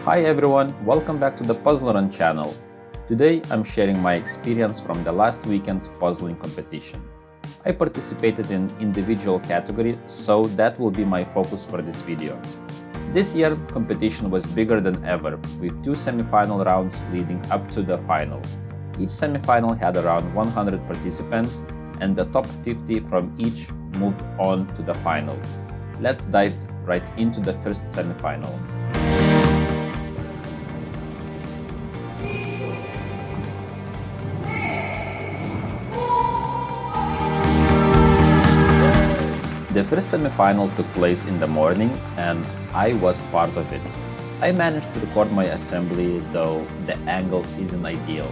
Hi everyone, welcome back to the Puzzle Run channel. Today I'm sharing my experience from the last weekend's puzzling competition. I participated in individual category, so that will be my focus for this video. This year competition was bigger than ever, with 2 semi-final rounds leading up to the final. Each semi-final had around 100 participants, and the top 50 from each moved on to the final. Let's dive right into the first semi-final. The first semi-final took place in the morning, and I was part of it. I managed to record my assembly, though the angle isn't ideal.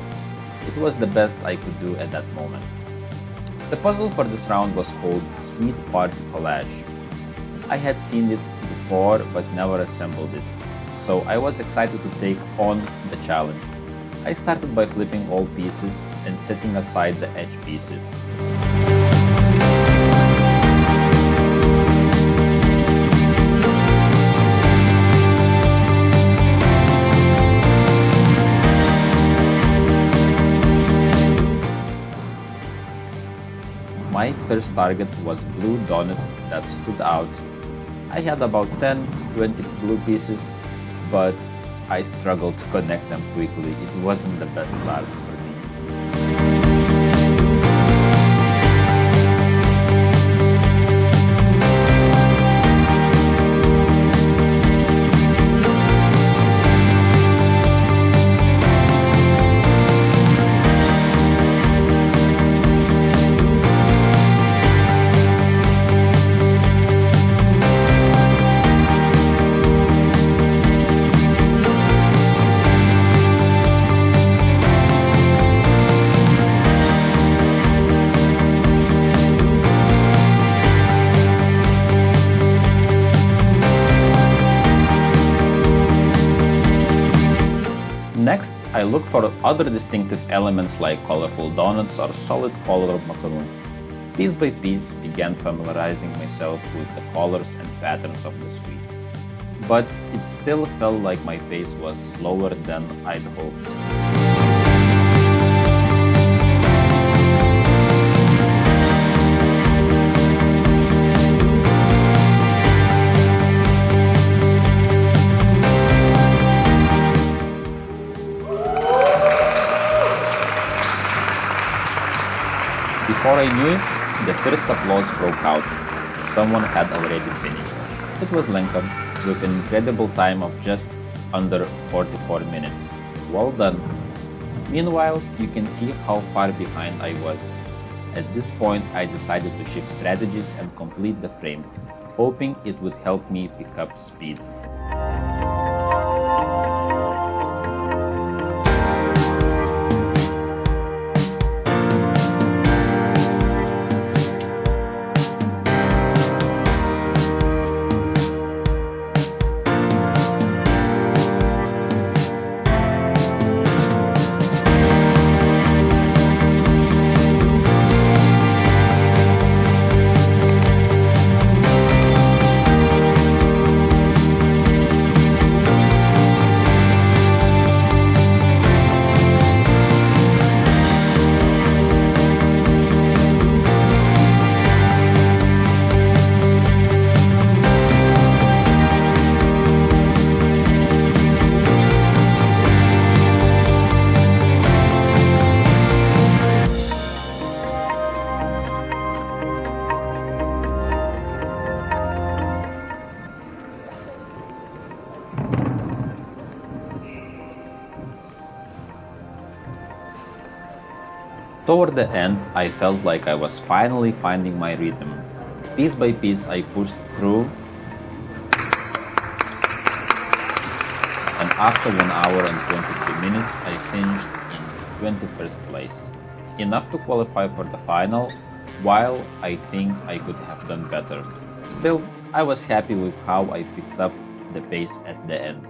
It was the best I could do at that moment. The puzzle for this round was called Sweet Party Collage. I had seen it before but never assembled it, so I was excited to take on the challenge. I started by flipping all pieces and setting aside the edge pieces. My first target was blue donut that stood out. I had about 10-20 blue pieces, but I struggled to connect them quickly. It wasn't the best start for me. Next, I look for other distinctive elements like colorful donuts or solid color macaroons. Piece by piece, began familiarizing myself with the colors and patterns of the sweets. But it still felt like my pace was slower than I'd hoped. Before I knew it, the first applause broke out. Someone had already finished. It was Lincoln, with an incredible time of just under 44 minutes. Well done! Meanwhile, you can see how far behind I was. At this point, I decided to shift strategies and complete the frame, hoping it would help me pick up speed. Toward the end, I felt like I was finally finding my rhythm. Piece by piece, I pushed through, and after 1 hour and 23 minutes, I finished in 21st place. Enough to qualify for the final, while I think I could have done better. Still, I was happy with how I picked up the pace at the end.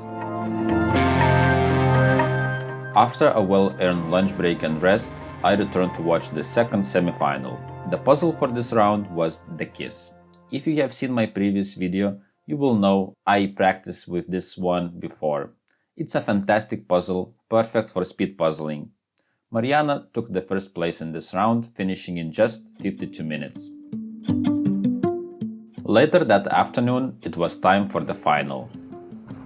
After a well-earned lunch break and rest, I returned to watch the second semi-final. The puzzle for this round was the kiss. If you have seen my previous video, you will know I practiced with this one before. It's a fantastic puzzle, perfect for speed puzzling. Mariana took the first place in this round, finishing in just 52 minutes. Later that afternoon, it was time for the final.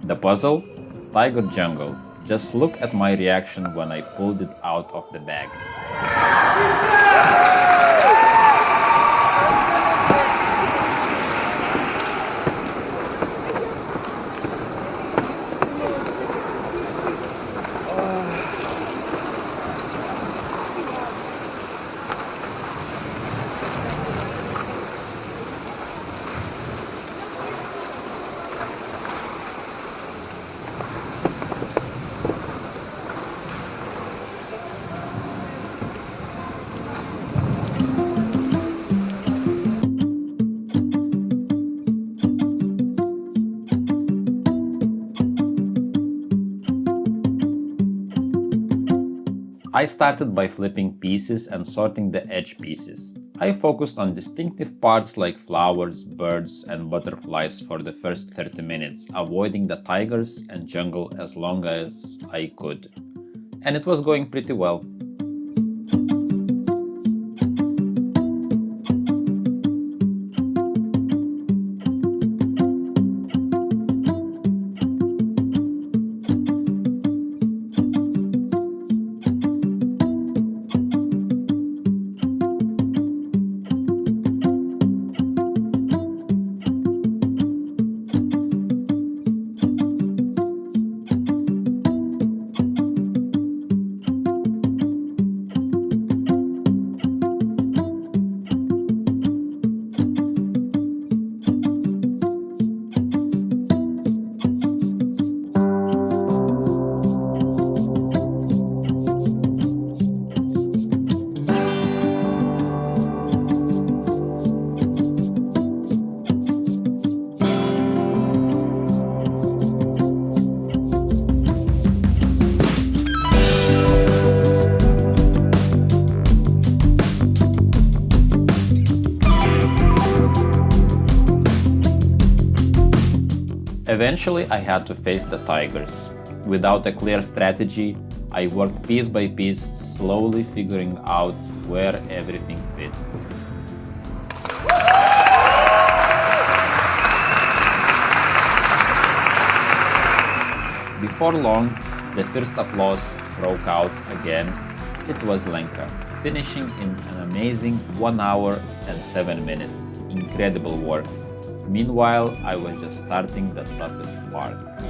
The puzzle? Tiger Jungle. Just look at my reaction when I pulled it out of the bag. I started by flipping pieces and sorting the edge pieces. I focused on distinctive parts like flowers, birds, and butterflies for the first 30 minutes, avoiding the tigers and jungle as long as I could. And it was going pretty well. Eventually, I had to face the tigers. Without a clear strategy, I worked piece by piece, slowly figuring out where everything fit. Before long, the first applause broke out again. It was Lenka, finishing in an amazing 1 hour and 7 minutes. Incredible work. Meanwhile, I was just starting the toughest parts.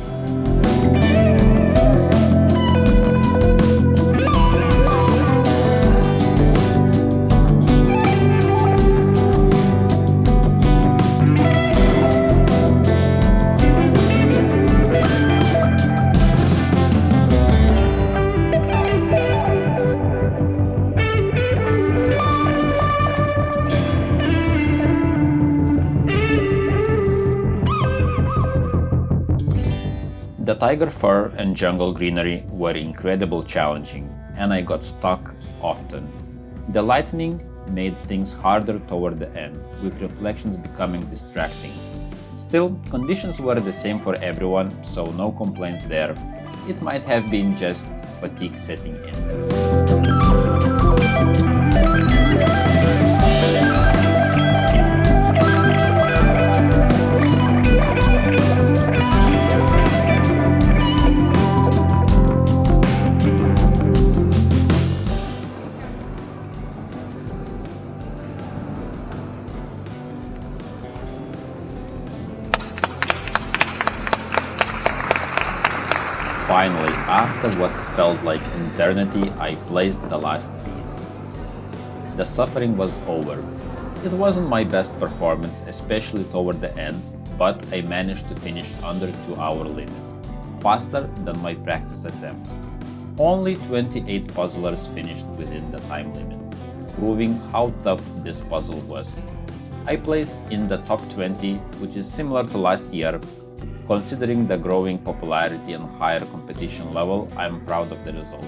The tiger fur and jungle greenery were incredibly challenging, and I got stuck often. The lightning made things harder toward the end, with reflections becoming distracting. Still, conditions were the same for everyone, so no complaints there. It might have been just fatigue setting in. Finally, after what felt like an eternity, I placed the last piece. The suffering was over. It wasn't my best performance, especially toward the end, but I managed to finish under 2-hour limit, faster than my practice attempt. Only 28 puzzlers finished within the time limit, proving how tough this puzzle was. I placed in the top 20, which is similar to last year. Considering the growing popularity and higher competition level, I am proud of the result.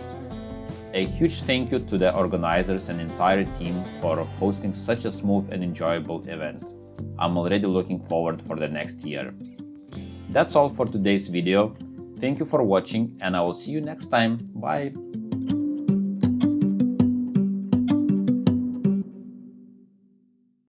A huge thank you to the organizers and entire team for hosting such a smooth and enjoyable event. I'm already looking forward for the next year. That's all for today's video. Thank you for watching, and I will see you next time. Bye!